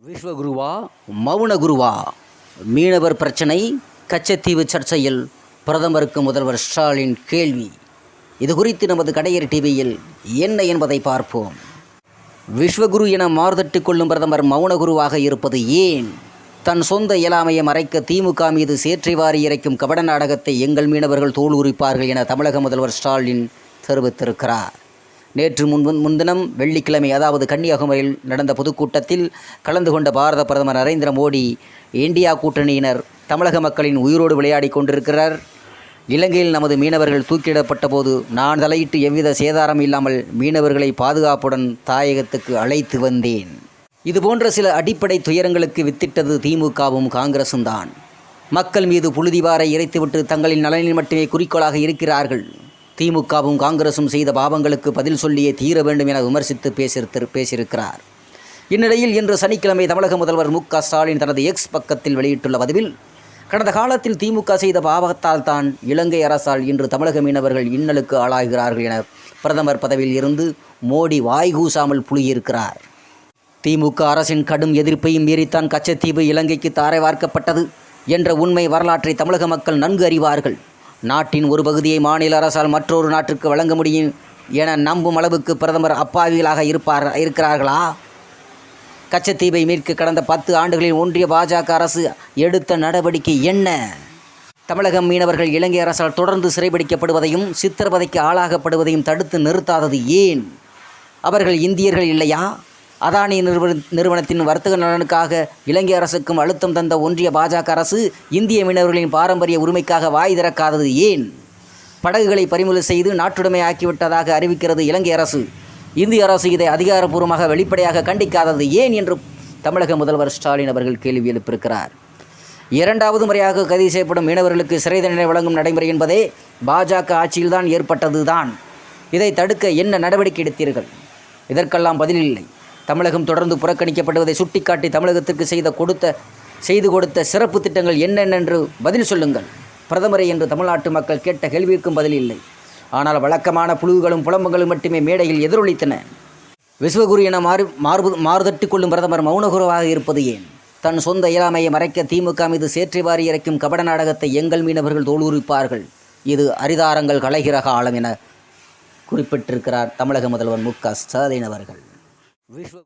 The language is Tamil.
விஸ்வகுருவா மௌன குருவா? மீனவர் பிரச்சனை, கச்சத்தீவு சர்ச்சையில் பிரதமருக்கு முதல்வர் ஸ்டாலின் கேள்வி. இது குறித்து நமது கடையர் டிவியில் என்ன என்பதை பார்ப்போம். விஸ்வகுரு என மாறுதட்டி கொள்ளும் பிரதமர் மௌன குருவாக இருப்பது ஏன்? தன் சொந்த இயலாமையை மறைக்க திமுக மீது சேற்றை வாரி இறைக்கும் கபட நாடகத்தை எங்கள் மீனவர்கள் தோல் உரிப்பார்கள் என தமிழக முதல்வர் ஸ்டாலின் தெரிவித்திருக்கிறார். நேற்று முன்தினம் வெள்ளிக்கிழமை, அதாவது கன்னியாகுமரியில் நடந்த பொதுக்கூட்டத்தில் கலந்து கொண்ட பாரத பிரதமர் நரேந்திர மோடி, இந்தியா கூட்டணியினர் தமிழக மக்களின் உயிரோடு விளையாடி கொண்டிருக்கிறார். இலங்கையில் நமது மீனவர்கள் தூக்கிலிடப்பட்ட போது நான் தலையிட்டு எவ்வித சேதாரம் இல்லாமல் மீனவர்களை பாதுகாப்புடன் தாயகத்துக்கு அழைத்து வந்தேன். இதுபோன்ற சில அடிப்படை துயரங்களுக்கு வித்திட்டது திமுகவும் காங்கிரசும் தான். மக்கள் மீது புழுதிவாரை இறைத்துவிட்டு தங்களின் நலனில் மட்டுமே குறிக்கோளாக இருக்கிறார்கள். திமுகவும் காங்கிரசும் செய்த பாவங்களுக்கு பதில் சொல்லியே தீர வேண்டும் என விமர்சித்து பேசியிருக்கிறார். இந்நிலையில் இன்று சனிக்கிழமை தமிழக முதல்வர் மு.க. ஸ்டாலின் தனது எக்ஸ் பக்கத்தில் வெளியிட்டுள்ள பதிவில், கடந்த காலத்தில் திமுக செய்த பாவத்தால் தான் இலங்கை அரசால் இன்று தமிழக மீனவர்கள் இன்னலுக்கு ஆளாகிறார்கள் என பிரதமர் பதவியில் இருந்து மோடி வாய்கூசாமல் புழுகியிருக்கிறார். திமுக அரசின் கடும் எதிர்ப்பையும் மீறித்தான் கச்சத்தீவு இலங்கைக்கு தாரை வார்க்கப்பட்டது என்ற உண்மை வரலாற்றை தமிழக மக்கள் நன்கு அறிவார்கள். நாட்டின் ஒரு பகுதியை மாநில அரசால் மற்றொரு நாட்டிற்கு வழங்க முடியும் என நம்பும் அளவுக்கு பிரதமர் அப்பாவிகளாக இருக்கிறார்களா? கச்சத்தீவை மீட்க கடந்த 10 ஆண்டுகளில் ஒன்றிய பாஜக அரசு எடுத்த நடவடிக்கை என்ன? தமிழக மீனவர்கள் இலங்கை அரசால் தொடர்ந்து சிறைபிடிக்கப்படுவதையும் சித்திரவதைக்கு ஆளாகப்படுவதையும் தடுத்து நிறுத்தாதது ஏன்? அவர்கள் இந்தியர்கள் இல்லையா? அதானி நிறுவனத்தின் வர்த்தக நலனுக்காக இலங்கை அரசுக்கும் அழுத்தம் தந்த ஒன்றிய பாஜக அரசு இந்திய மீனவர்களின் பாரம்பரிய உரிமைக்காக வாய் திறக்காதது ஏன்? படகுகளை பறிமுதல் செய்து நாட்டுடைமை ஆக்கிவிட்டதாக அறிவிக்கிறது இலங்கை அரசு. இந்திய அரசு இதை அதிகாரப்பூர்வமாக வெளிப்படையாக கண்டிக்காதது ஏன் என்று தமிழக முதல்வர் ஸ்டாலின் அவர்கள் கேள்வி எழுப்பியிருக்கிறார். 2வது முறையாக கைது செய்யப்படும் மீனவர்களுக்கு சிறை தண்டனை வழங்கும் நடைமுறை என்பதே பாஜக ஆட்சியில்தான் ஏற்பட்டது தான். இதை தடுக்க என்ன நடவடிக்கை எடுத்தீர்கள்? இதற்கெல்லாம் பதில் இல்லை. தமிழகம் தொடர்ந்து புறக்கணிக்கப்படுவதை சுட்டிக்காட்டி தமிழகத்திற்கு செய்து கொடுத்த சிறப்பு திட்டங்கள் என்னென்னென்று பதில் சொல்லுங்கள். பிரதமரை என்று தமிழ்நாட்டு மக்கள் கேட்ட கேள்விக்கும் பதில் இல்லை. ஆனால் வழக்கமான புழுகுகளும் புலம்புகளும் மட்டுமே மேடையில் எதிரொலித்தன. விஸ்வகுரு என மாறுதட்டி கொள்ளும் பிரதமர் மௌனகுருவாக இருப்பது ஏன்? தன் சொந்த இயலாமையை மறைக்க திமுக மீது சேற்றை வாரி இறைக்கும் கபட நாடகத்தை எங்கள் மீனவர்கள் தோலுரிப்பார்கள். இது அரிதாரங்கள் களைகிற காலம் என குறிப்பிட்டிருக்கிறார் தமிழக முதல்வர் மு.க. ஸ்டாலின் அவர்கள்.